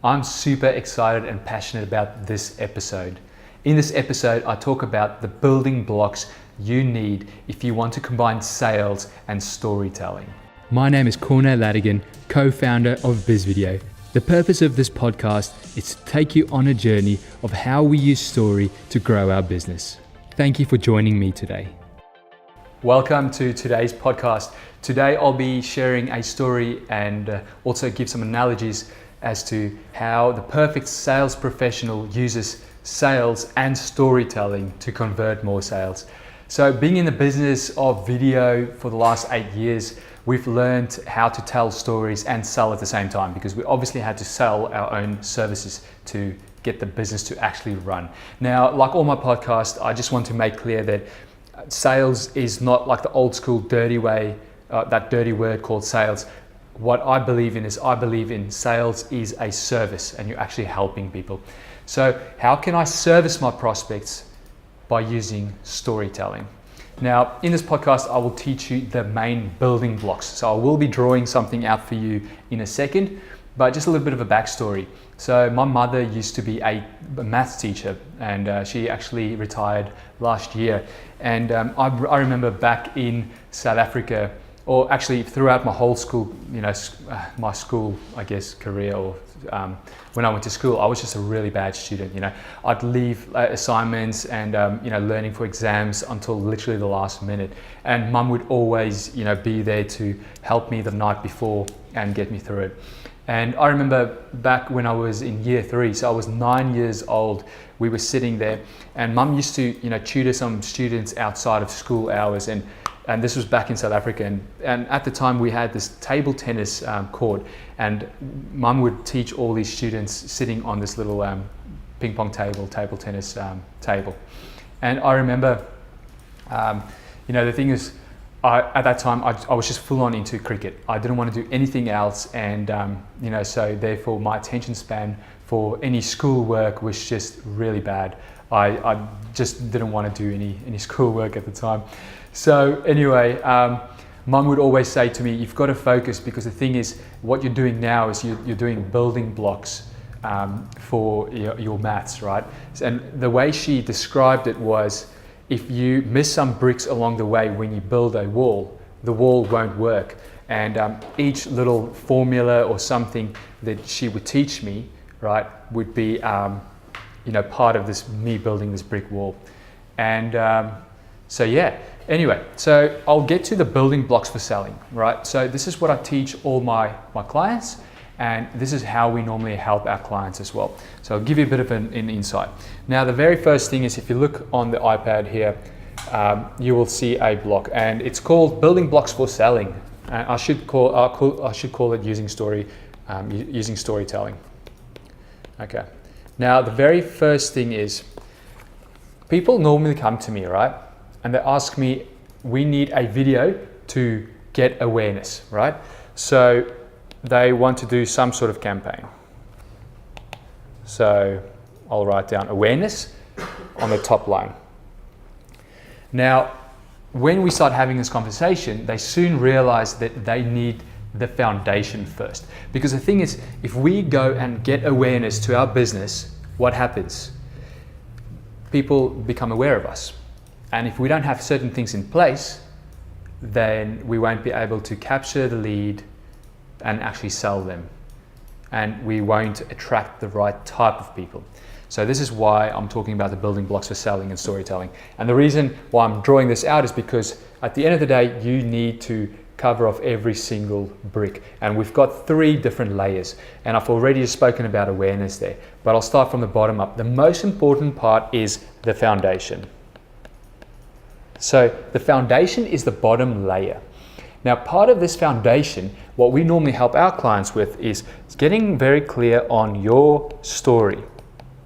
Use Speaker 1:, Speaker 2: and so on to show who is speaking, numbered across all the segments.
Speaker 1: I'm super excited and passionate about this episode. In this episode, I talk about the building blocks you need if you want to combine sales and storytelling. My name is Cornell Ladigan, co-founder of BizVideo. The purpose of this podcast is to take you on a journey of how we use story to grow our business. Thank you for joining me today. Welcome to today's podcast. Today I'll be sharing a story and also give some analogies as to how the perfect sales professional uses sales and storytelling to convert more sales. So being in the business of video for the last 8 years, we've learned how to tell stories and sell at the same time, because we obviously had to sell our own services to get the business to actually run. Now, like all my podcasts, I just want to make clear that sales is not like the old school dirty way, that dirty word called sales. What I believe in is sales is a service and you're actually helping people. So how can I service my prospects? By using storytelling. Now, in this podcast, I will teach you the main building blocks. So I will be drawing something out for you in a second, but just a little bit of a backstory. So my mother used to be a maths teacher, and she actually retired last year. And I remember back in South Africa, or actually throughout my whole school, my school, I guess, career, or when I went to school, I was just a really bad student. I'd leave assignments and learning for exams until literally the last minute. And Mum would always, be there to help me the night before and get me through it. And I remember back when I was in year 3, so I was 9 years old, we were sitting there, and Mum used to, tutor some students outside of school hours, and this was back in South Africa, and at the time we had this table tennis court, and Mum would teach all these students sitting on this little ping pong table tennis table. And I remember, the thing is, at that time I was just full on into cricket. I didn't want to do anything else, and so therefore my attention span for any school work was just really bad. I just didn't want to do any school work at the time. So anyway, Mum would always say to me, you've got to focus, because the thing is, what you're doing now is you're doing building blocks for your maths, right? And the way she described it was, if you miss some bricks along the way when you build a wall, the wall won't work. And each little formula or something that she would teach me, right, would be part of me building this brick wall. And anyway, so I'll get to the building blocks for selling, right? So this is what I teach all my clients, and this is how we normally help our clients as well. So I'll give you a bit of an insight. Now, the very first thing is, if you look on the iPad here, you will see a block, and it's called Building Blocks for Selling. And I should call it using storytelling. Okay. Now, the very first thing is, people normally come to me, right? And they ask me, we need a video to get awareness, right? So they want to do some sort of campaign. So I'll write down awareness on the top line. Now, when we start having this conversation, they soon realize that they need the foundation first. Because the thing is, if we go and get awareness to our business, what happens? People become aware of us. And if we don't have certain things in place, then we won't be able to capture the lead and actually sell them. And we won't attract the right type of people. So this is why I'm talking about the building blocks for selling and storytelling. And the reason why I'm drawing this out is because at the end of the day, you need to cover off every single brick. And we've got 3 different layers. And I've already spoken about awareness there, but I'll start from the bottom up. The most important part is the foundation. So the foundation is the bottom layer. Now, part of this foundation, what we normally help our clients with is getting very clear on your story.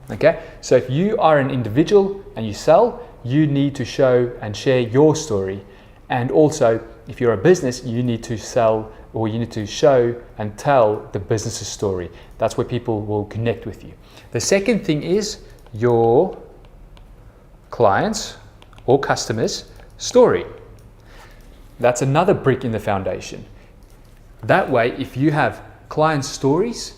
Speaker 1: Okay? So if you are an individual and you sell, you need to show and share your story. And also, if you're a business, you need to sell, or you need to show and tell the business's story. That's where people will connect with you. The second thing is your clients or customers' story. That's another brick in the foundation. That way, if you have client stories,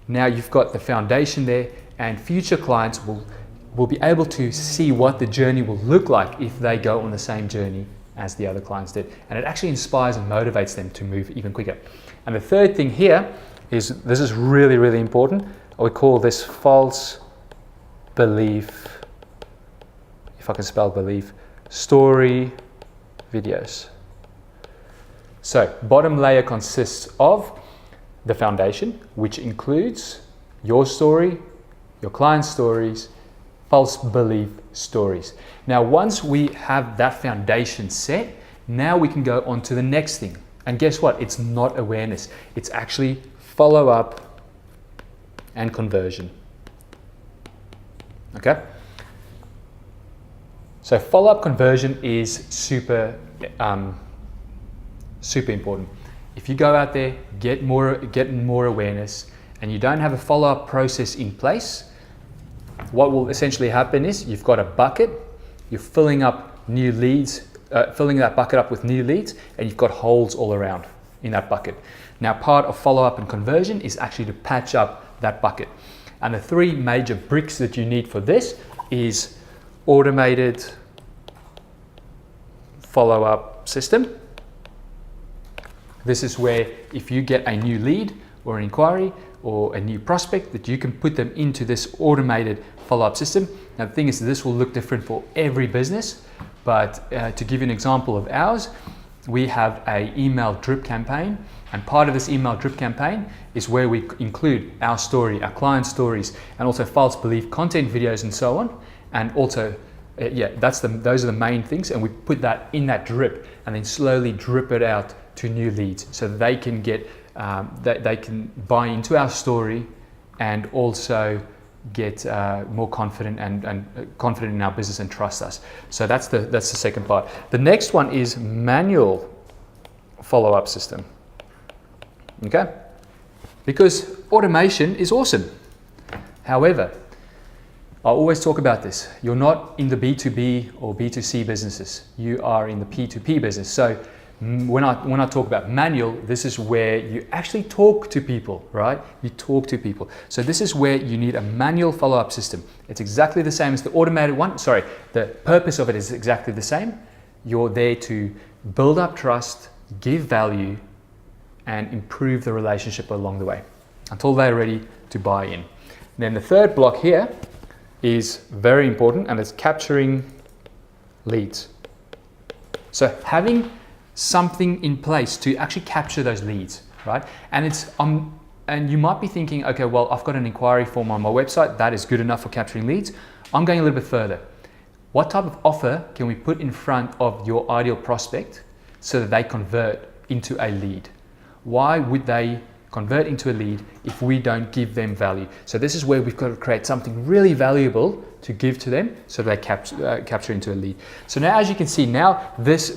Speaker 1: Now you've got the foundation there, and future clients will be able to see what the journey will look like if they go on the same journey as the other clients did. And it actually inspires and motivates them to move even quicker. And the third thing here is, this is really, really important. We call this false belief, if I can spell belief, story videos. So bottom layer consists of the foundation, which includes your story, your client's stories, false belief stories. Now, once we have that foundation set, now we can go on to the next thing. And guess what? It's not awareness. It's actually follow up and conversion. Okay? So follow up conversion is super important. If you go out there, get more awareness, and you don't have a follow up process in place, what will essentially happen is you've got a bucket, you're filling up new leads, filling that bucket up with new leads, and you've got holes all around in that bucket. Now, part of follow up and conversion is actually to patch up that bucket. And the three major bricks that you need for this is automated follow up system. This is where if you get a new lead or an inquiry or a new prospect, that you can put them into this automated follow-up system. Now the thing is, this will look different for every business, but to give you an example of ours, we have an email drip campaign, and part of this email drip campaign is where we include our story, our client stories, and also false belief content videos and so on. And also, those are the main things, and we put that in that drip and then slowly drip it out to new leads so that they can get they can buy into our story and also get more confident and confident in our business and trust us. So that's the second part. The next one is manual follow-up system. Okay? Because automation is awesome. However, I always talk about this. You're not in the B2B or B2C businesses. You are in the P2P business. So when I talk about manual, this is where you actually talk to people, right? You talk to people. So this is where you need a manual follow-up system. It's exactly the same as the automated one. Sorry, the purpose of it is exactly the same. You're there to build up trust, give value, and improve the relationship along the way until they're ready to buy in. Then the third block here is very important, and it's capturing leads. So having something in place to actually capture those leads, right? And it's and you might be thinking, okay, well, I've got an inquiry form on my website that is good enough for capturing leads. I'm going a little bit further. What type of offer can we put in front of your ideal prospect so that they convert into a lead? Why would they convert into a lead if we don't give them value? So this is where we've got to create something really valuable to give to them so they capture into a lead. So now, as you can see, now this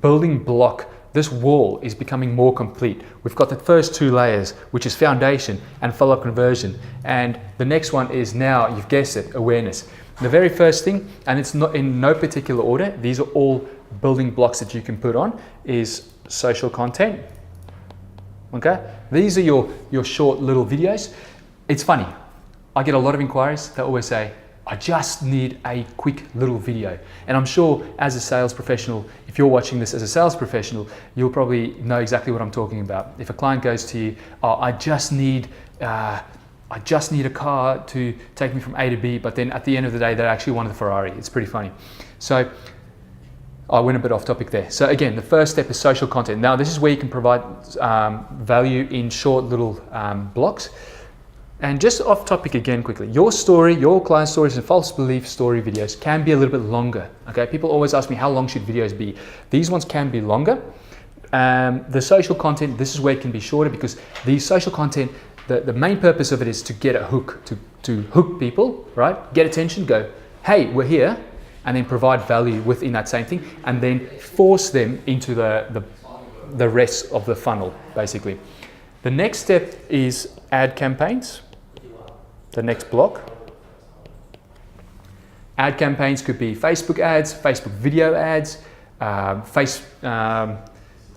Speaker 1: building block, this wall is becoming more complete. We've got the first two layers, which is foundation and follow-up conversion. And the next one is, now, you've guessed it, awareness. The very first thing, and it's not in no particular order, these are all building blocks that you can put on, is social content. Okay, these are your short little videos. It's funny, I get a lot of inquiries that always say, I just need a quick little video. And I'm sure as a sales professional, if you're watching this as a sales professional, you'll probably know exactly what I'm talking about. If a client goes to you, oh, I just need a car to take me from A to B, but then at the end of the day, they actually wanted a Ferrari. It's pretty funny. So I went a bit off topic there. So again, the first step is social content. Now this is where you can provide value in short little blocks. And just off topic again quickly, your story, your client stories and false belief story videos can be a little bit longer. Okay, people always ask me, how long should videos be? These ones can be longer. The social content, this is where it can be shorter, because the social content, the main purpose of it is to get a hook, to hook people, right? Get attention, go, hey, we're here, and then provide value within that same thing, and then force them into the rest of the funnel, basically. The next step is ad campaigns. The next block. Ad campaigns could be Facebook ads, Facebook video ads,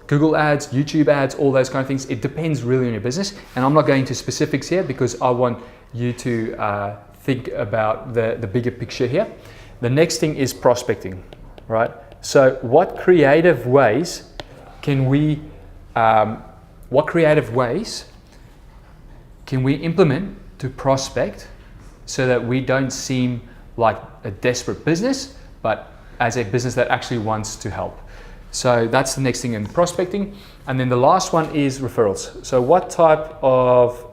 Speaker 1: Google ads, YouTube ads, all those kind of things. It depends really on your business. And I'm not going into specifics here because I want you to think about the bigger picture here. The next thing is prospecting, right? So what creative ways can we implement to prospect so that we don't seem like a desperate business, but as a business that actually wants to help? So that's the next thing in prospecting. And then the last one is referrals. So what type of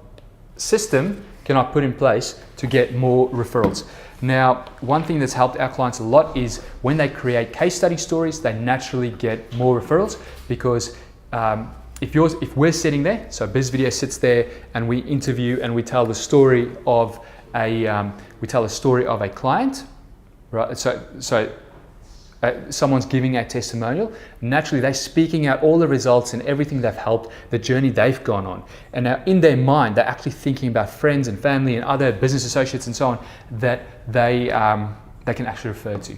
Speaker 1: system can I put in place to get more referrals? Now, one thing that's helped our clients a lot is when they create case study stories, they naturally get more referrals because if we're sitting there, so BizVideo sits there and we interview and we tell the story of a client, right? So someone's giving a testimonial, naturally they're speaking out all the results and everything they've helped, the journey they've gone on. And now in their mind, they're actually thinking about friends and family and other business associates and so on that they can actually refer to.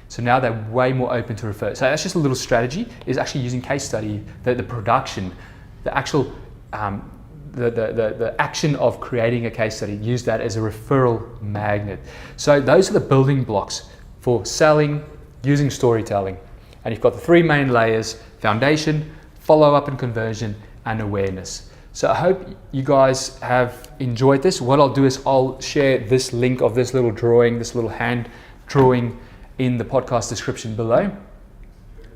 Speaker 1: So now they're way more open to refer. So that's just a little strategy, is actually using case study, the production, the actual, the action of creating a case study, use that as a referral magnet. So those are the building blocks for selling, using storytelling. And you've got the three main layers: foundation, follow-up and conversion, and awareness. So I hope you guys have enjoyed this. What I'll do is I'll share this link of this little drawing, this little hand drawing in the podcast description below.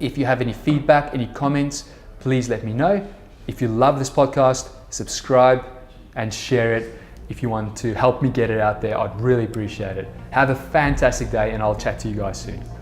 Speaker 1: If you have any feedback, any comments, please let me know. If you love this podcast, subscribe and share it. If you want to help me get it out there, I'd really appreciate it. Have a fantastic day and I'll chat to you guys soon.